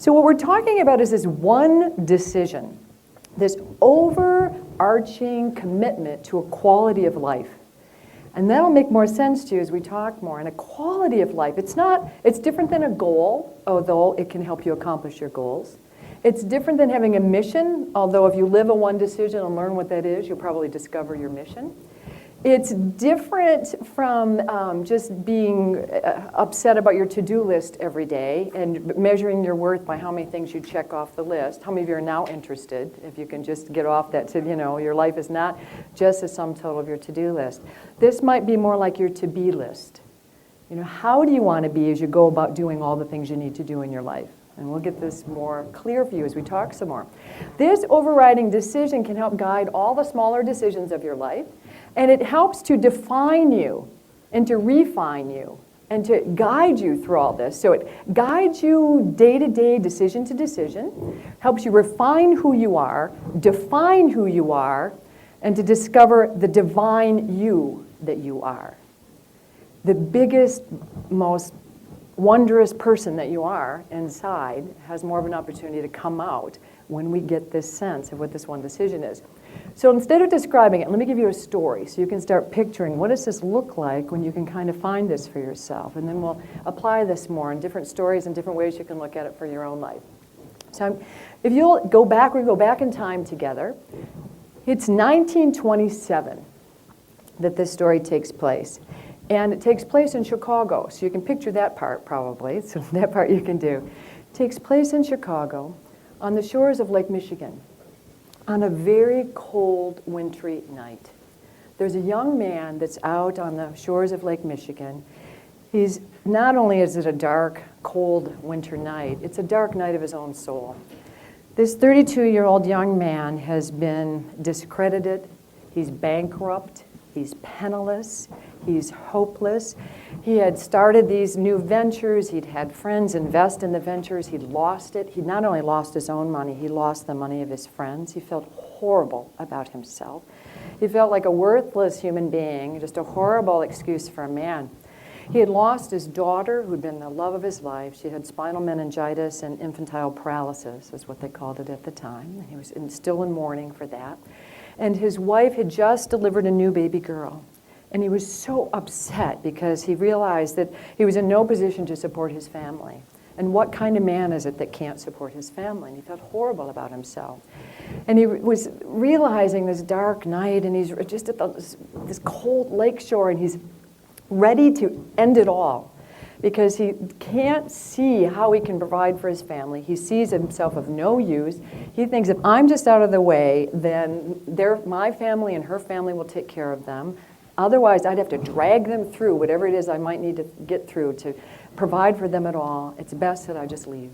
So what we're talking about is this one decision, this overarching commitment to a quality of life. And that'll make more sense to you as we talk more. And a quality of life, it's different than a goal, although it can help you accomplish your goals. It's different than having a mission, although if you live a one decision and learn what that is, you'll probably discover your mission. It's different from just being upset about your to-do list every day and measuring your worth by how many things you check off the list. How many of you are now interested, if you can just get off that, your life is not just a sum total of your to-do list. This might be more like your to-be list. How do you want to be as you go about doing all the things you need to do in your life? And we'll get this more clear for you as we talk some more. This overriding decision can help guide all the smaller decisions of your life. And it helps to define you and to refine you and to guide you through all this. So it guides you day to day, decision to decision, helps you refine who you are, define who you are, and to discover the divine you that you are. The biggest, most wondrous person that you are inside has more of an opportunity to come out when we get this sense of what this one decision is. So instead of describing it, let me give you a story so you can start picturing what does this look like when you can kind of find this for yourself. And then we'll apply this more in different stories and different ways you can look at it for your own life. So if you'll go back, we go back in time together. It's 1927 that this story takes place. And it takes place in Chicago. So you can picture that part probably. So that part you can do. It takes place in Chicago on the shores of Lake Michigan, on a very cold, wintry night. There's a young man that's out on the shores of Lake Michigan. He's not only is it a dark, cold winter night, it's a dark night of his own soul. This 32-year-old young man has been discredited. He's bankrupt. He's penniless. He's hopeless. He had started these new ventures. He'd had friends invest in the ventures. He'd lost it. He not only lost his own money, he lost the money of his friends. He felt horrible about himself. He felt like a worthless human being, just a horrible excuse for a man. He had lost his daughter, who'd been the love of his life. She had spinal meningitis and infantile paralysis, is what they called it at the time. He was still in mourning for that. And his wife had just delivered a new baby girl. And he was so upset because he realized that he was in no position to support his family. And what kind of man is it that can't support his family? And he felt horrible about himself. And he was realizing this dark night, and he's just at this cold lake shore, and he's ready to end it all because he can't see how he can provide for his family. He sees himself of no use. He thinks if I'm just out of the way, then my family and her family will take care of them. Otherwise, I'd have to drag them through whatever it is I might need to get through to provide for them at all. It's best that I just leave.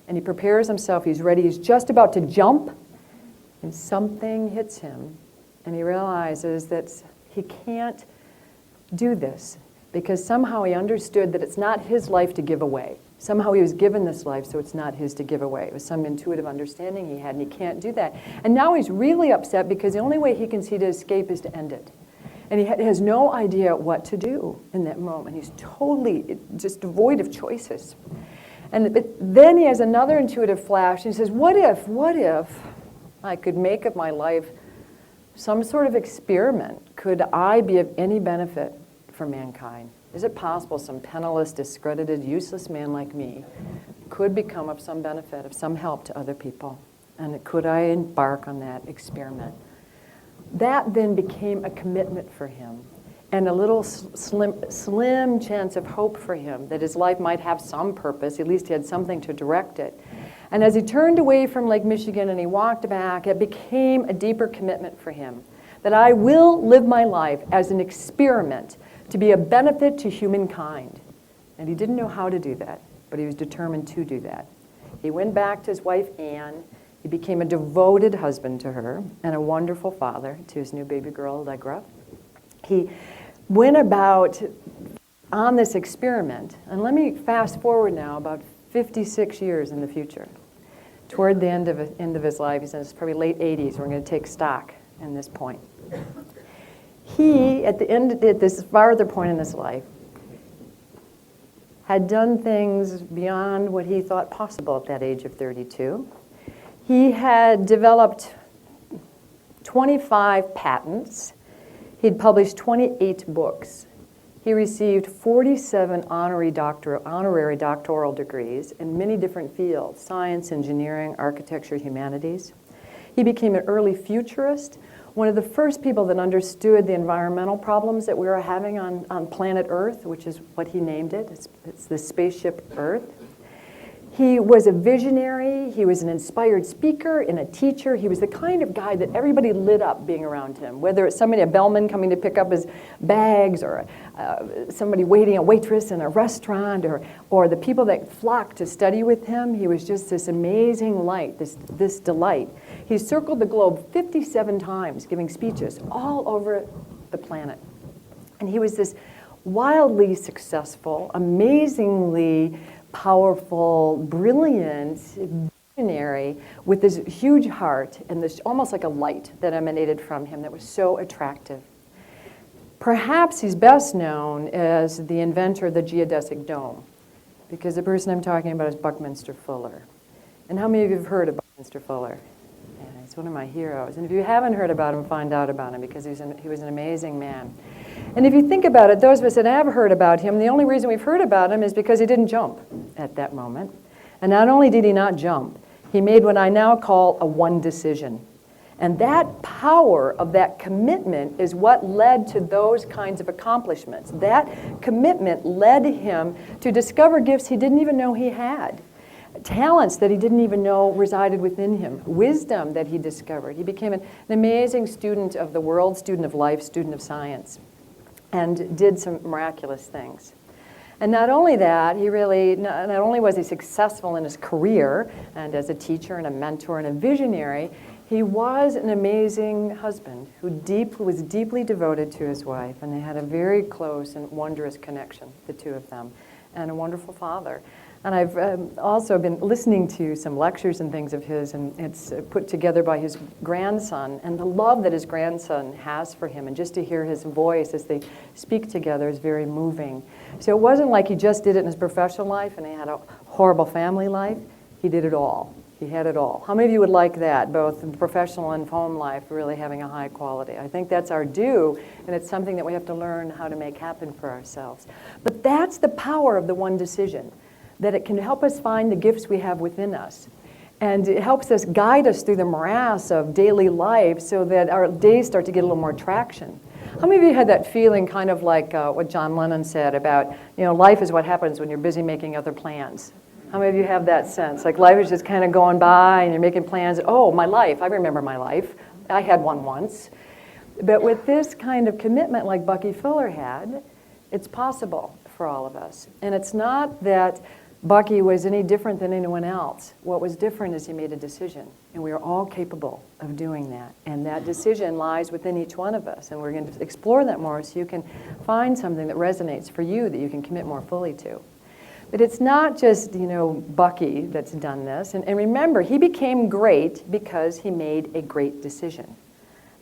And he prepares himself. He's ready. He's just about to jump, and something hits him. And he realizes that he can't do this because somehow he understood that it's not his life to give away. Somehow he was given this life, so it's not his to give away. It was some intuitive understanding he had, and he can't do that. And now he's really upset because the only way he can see to escape is to end it. And he has no idea what to do in that moment. He's totally just devoid of choices. And then he has another intuitive flash, and he says, what if I could make of my life some sort of experiment? Could I be of any benefit for mankind? Is it possible some penniless, discredited, useless man like me could become of some benefit, of some help to other people? And could I embark on that experiment? That then became a commitment for him and a little slim chance of hope for him that his life might have some purpose. At least he had something to direct it. And as he turned away from Lake Michigan and he walked back, it became a deeper commitment for him that I will live my life as an experiment to be a benefit to humankind. And he didn't know how to do that, but he was determined to do that. He went back to his wife, Anne. He became a devoted husband to her and a wonderful father to his new baby girl, Allegra. He went about on this experiment, and let me fast forward now about 56 years in the future. Toward the end of his life, he says it's probably late 80s, we're going to take stock in this point. He, at this farther point in his life, had done things beyond what he thought possible at that age of 32. He had developed 25 patents. He'd published 28 books. He received 47 honorary doctoral degrees in many different fields: science, engineering, architecture, humanities. He became an early futurist, one of the first people that understood the environmental problems that we were having on planet Earth, which is what he named it. It's the spaceship Earth. He was a visionary. He was an inspired speaker and a teacher. He was the kind of guy that everybody lit up being around him, whether it's somebody, a bellman coming to pick up his bags, or somebody waiting, a waitress in a restaurant, or the people that flocked to study with him. He was just this amazing light, this delight. He circled the globe 57 times, giving speeches all over the planet. And he was this wildly successful, amazingly powerful, brilliant visionary with this huge heart and this almost like a light that emanated from him that was so attractive. Perhaps he's best known as the inventor of the geodesic dome, because the person I'm talking about is Buckminster Fuller. And how many of you have heard of Buckminster Fuller? Yeah, he's one of my heroes. And if you haven't heard about him, find out about him, because he was an amazing man. And if you think about it, those of us that have heard about him, the only reason we've heard about him is because he didn't jump at that moment. And not only did he not jump, he made what I now call a one decision. And that power of that commitment is what led to those kinds of accomplishments. That commitment led him to discover gifts he didn't even know he had, talents that he didn't even know resided within him, wisdom that he discovered. He became an amazing student of the world, student of life, student of science, and did some miraculous things. And not only that, not only was he successful in his career and as a teacher and a mentor and a visionary, he was an amazing husband who was deeply devoted to his wife, and they had a very close and wondrous connection, the two of them, and a wonderful father. And I've also been listening to some lectures and things of his, and it's put together by his grandson, and the love that his grandson has for him, and just to hear his voice as they speak together is very moving. So it wasn't like he just did it in his professional life and he had a horrible family life. He did it all. He had it all. How many of you would like that, both in professional and home life, really having a high quality? I think that's our due, and it's something that we have to learn how to make happen for ourselves. But that's the power of the one decision, that it can help us find the gifts we have within us. And it helps us guide us through the morass of daily life so that our days start to get a little more traction. How many of you had that feeling, kind of like what John Lennon said about, life is what happens when you're busy making other plans? How many of you have that sense? Like life is just kind of going by and you're making plans. Oh, my life, I remember my life. I had one once. But with this kind of commitment like Bucky Fuller had, it's possible for all of us. And it's not that Bucky was any different than anyone else. What was different is he made a decision. And we are all capable of doing that. And that decision lies within each one of us. And we're going to explore that more so you can find something that resonates for you that you can commit more fully to. But it's not just, Bucky that's done this. And remember, he became great because he made a great decision.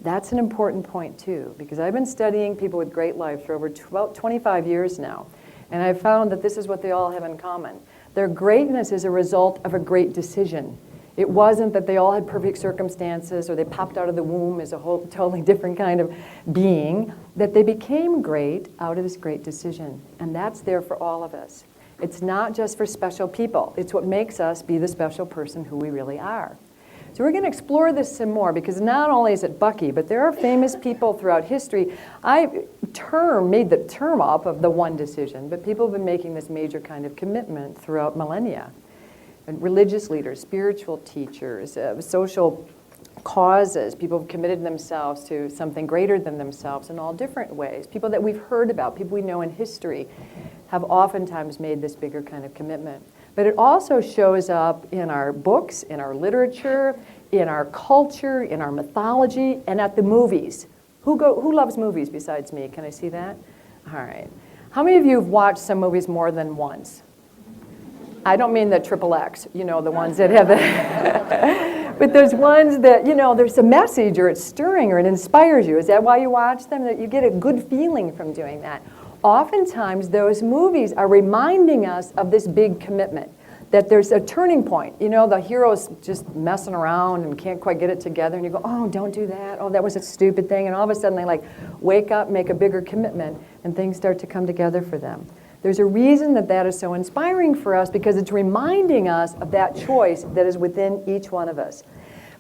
That's an important point, too, because I've been studying people with great lives for over 25 years now. And I've found that this is what they all have in common. Their greatness is a result of a great decision. It wasn't that they all had perfect circumstances or they popped out of the womb as a whole totally different kind of being, that they became great out of this great decision. And that's there for all of us. It's not just for special people. It's what makes us be the special person who we really are. So we're going to explore this some more, because not only is it Bucky, but there are famous people throughout history. I made the term up of the one decision, but people have been making this major kind of commitment throughout millennia. And religious leaders, spiritual teachers, social causes, people have committed themselves to something greater than themselves in all different ways. People that we've heard about, people we know in history, have oftentimes made this bigger kind of commitment. But it also shows up in our books, in our literature, in our culture, in our mythology, and at the movies. Who loves movies besides me? Can I see that? All right. How many of you have watched some movies more than once? I don't mean the XXX, the ones that have the... But there's ones that, there's a message or it's stirring or it inspires you. Is that why you watch them? That you get a good feeling from doing that. oftentimes those movies are reminding us of this big commitment, that there's a turning point. You know, the hero's just messing around and can't quite get it together, and you go, oh, don't do that. Oh, that was a stupid thing. And all of a sudden they like wake up, make a bigger commitment, and things start to come together for them. There's a reason that that is so inspiring for us, because it's reminding us of that choice that is within each one of us.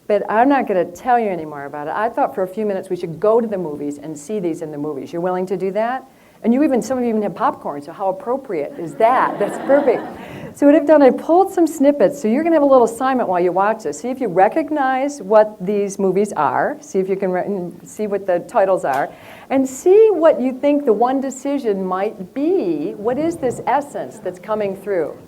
But I'm not going to tell you any more about it. I thought for a few minutes we should go to the movies and see these in the movies. You're willing to do that? And some of you even have popcorn, so how appropriate is that? That's perfect. So what I've done, I pulled some snippets, so you're going to have a little assignment while you watch this. See if you recognize what these movies are, see if you can see what the titles are, and see what you think the one decision might be. What is this essence that's coming through?